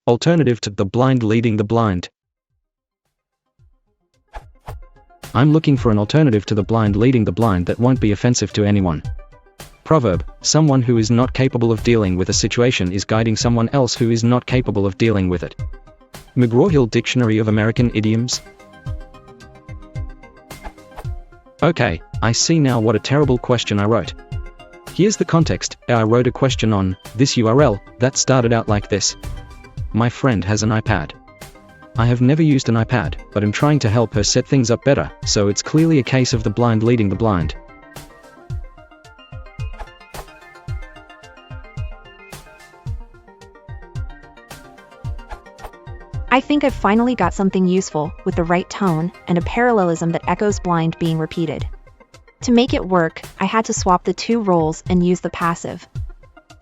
Alternative to the blind leading the blind. I'm looking for an alternative to the blind leading the blind that won't be offensive to anyone. Proverb: someone who is not capable of dealing with a situation is guiding someone else who is not capable of dealing with it. McGraw-Hill Dictionary of American Idioms. Okay, I see now what a terrible question I wrote. Here's the context. I wrote a question on this URL that started out like this. My friend has an iPad. I have never used an iPad, but I'm trying to help her set things up better, so it's clearly a case of the blind leading the blind. I think I've finally got something useful, with the right tone, and a parallelism that echoes blind being repeated. To make it work, I had to swap the two roles and use the passive.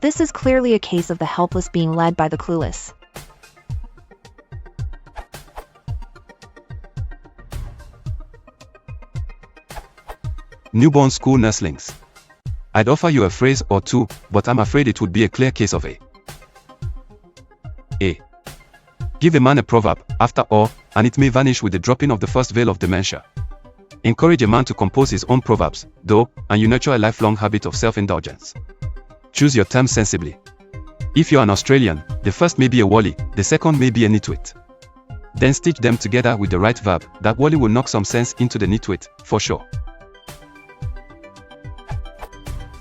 This is clearly a case of the helpless being led by the clueless. Newborn school nurslings. I'd offer you a phrase or two, but I'm afraid it would be a clear case of A. Give a man a proverb, after all, and it may vanish with the dropping of the first veil of dementia. Encourage a man to compose his own proverbs, though, and you nurture a lifelong habit of self-indulgence. Choose your terms sensibly. If you're an Australian, the first may be a wally, the second may be a nitwit. Then stitch them together with the right verb. That wally will knock some sense into the nitwit, for sure.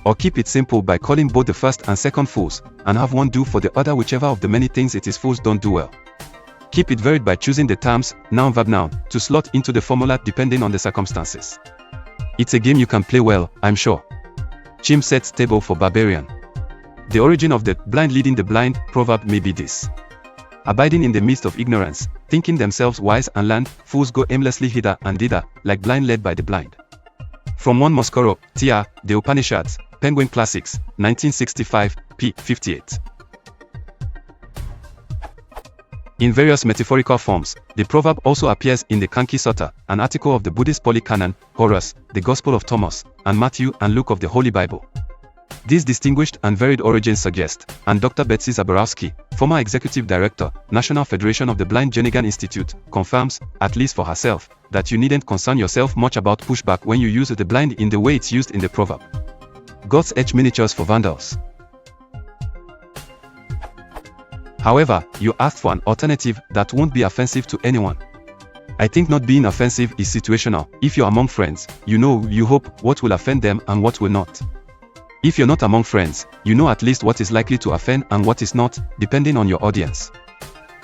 Or keep it simple by calling both the first and second fools, and have one do for the other whichever of the many things it is fools don't do well. Keep it varied by choosing the terms, noun verb noun, to slot into the formula depending on the circumstances. It's a game you can play well, I'm sure. Chim sets table for barbarian. The origin of the blind leading the blind proverb may be this. Abiding in the midst of ignorance, thinking themselves wise and learned, fools go aimlessly hither and thither, like blind led by the blind. From 1 Moscoro, T.R., The Upanishads, Penguin Classics, 1965, p. 58. In various metaphorical forms, the proverb also appears in the Kanki Sutta, an article of the Buddhist Pali Canon, Horus, the Gospel of Thomas, and Matthew and Luke of the Holy Bible. These distinguished and varied origins suggest, and Dr. Betsy Zaborowski, former executive director, National Federation of the Blind Jernigan Institute, confirms, at least for herself, that you needn't concern yourself much about pushback when you use the blind in the way it's used in the proverb. God's etch miniatures for vandals. However, you asked for an alternative that won't be offensive to anyone. I think not being offensive is situational. If you're among friends, you know, you hope, what will offend them and what will not. If you're not among friends, you know at least what is likely to offend and what is not, depending on your audience.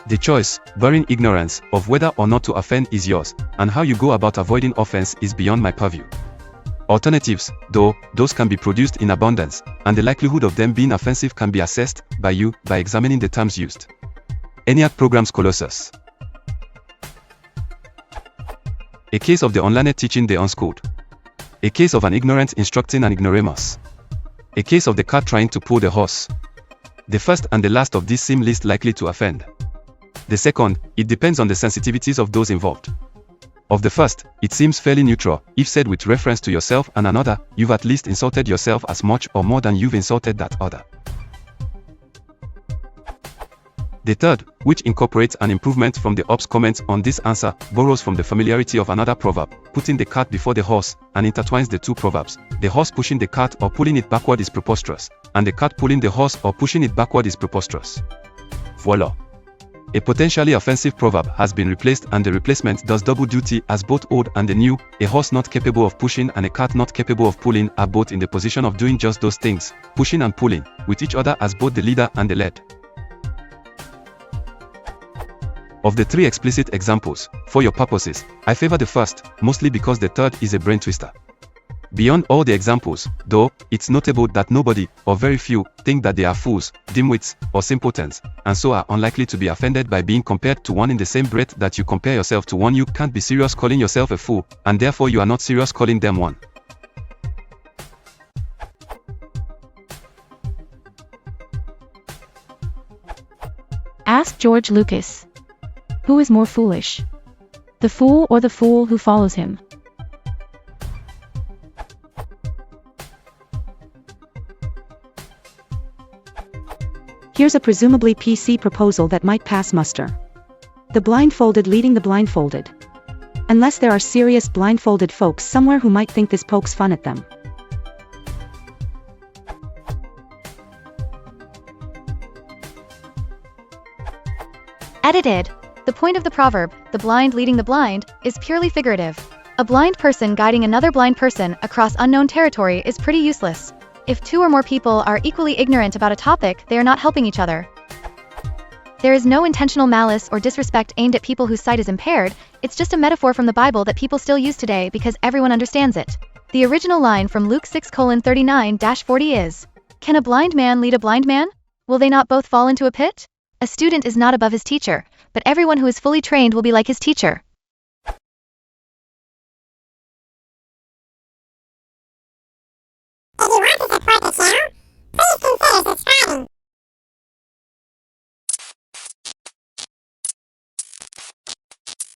The choice, barring ignorance, of whether or not to offend is yours, and how you go about avoiding offense is beyond my purview. Alternatives, though, those can be produced in abundance, and the likelihood of them being offensive can be assessed by you by examining the terms used. ENIAC Programs Colossus. A case of the unlearned teaching the unschooled. A case of an ignorant instructing an ignoramus. A case of the cart trying to pull the horse. The first and the last of these seem least likely to offend. The second, it depends on the sensitivities of those involved. Of the first, it seems fairly neutral. If said with reference to yourself and another, you've at least insulted yourself as much or more than you've insulted that other. The third, which incorporates an improvement from the OPS comments on this answer, borrows from the familiarity of another proverb, putting the cart before the horse, and intertwines the two proverbs. The horse pushing the cart or pulling it backward is preposterous, and the cart pulling the horse or pushing it backward is preposterous. Voila. A potentially offensive proverb has been replaced, and the replacement does double duty as both old and the new. A horse not capable of pushing and a cart not capable of pulling are both in the position of doing just those things, pushing and pulling, with each other as both the leader and the led. Of the three explicit examples, for your purposes, I favor the first, mostly because the third is a brain twister. Beyond all the examples, though, it's notable that nobody, or very few, think that they are fools, dimwits, or simpletons, and so are unlikely to be offended by being compared to one in the same breath that you compare yourself to one. You can't be serious calling yourself a fool, and therefore you are not serious calling them one. Ask George Lucas. Who is more foolish? The fool or the fool who follows him? Here's a presumably PC proposal that might pass muster. The blindfolded leading the blindfolded. Unless there are serious blindfolded folks somewhere who might think this pokes fun at them. Edited. The point of the proverb, the blind leading the blind, is purely figurative. A blind person guiding another blind person across unknown territory is pretty useless. If two or more people are equally ignorant about a topic, they are not helping each other. There is no intentional malice or disrespect aimed at people whose sight is impaired, it's just a metaphor from the Bible that people still use today because everyone understands it. The original line from Luke 6:39-40 is, "Can a blind man lead a blind man? Will they not both fall into a pit? A student is not above his teacher, but everyone who is fully trained will be like his teacher."